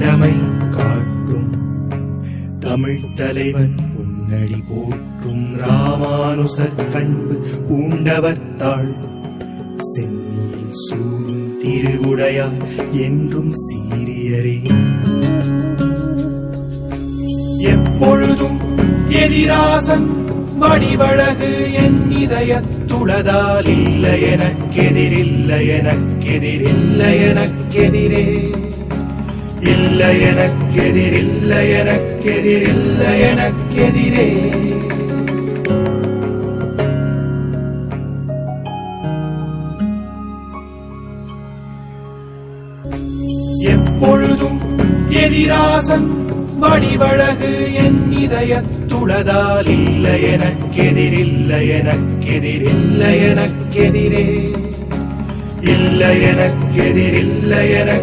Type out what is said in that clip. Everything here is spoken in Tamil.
கண்டமை காட்டும் தமிழ் தலைவன் பொன்னடி போற்றும் ராமானுசர் கண்பு பூண்டவர் தாழ் சென்னியில் சூடும் திருவுடையார் என்றும் சீரியரே. எப்பொழுதும் எதிராசன் வடிவழகு என் இதயத்துளதால் இல்லை எனக்கெதிரில்லை எனக்கெதிரில்லை எனக்கெதிரே இல்லை எனக்கெதிரில்லை எனக்கெதிரில்லை எனக்கெதிரே. எப்பொழுதும் எதிராசன் வடிவழகு என் இதயத்துளதால் இல்லை எனக்கெதிரில்லை எனக்கெதிரில்லை எனக்கெதிரே இல்லை எனக்கெதிரில்லை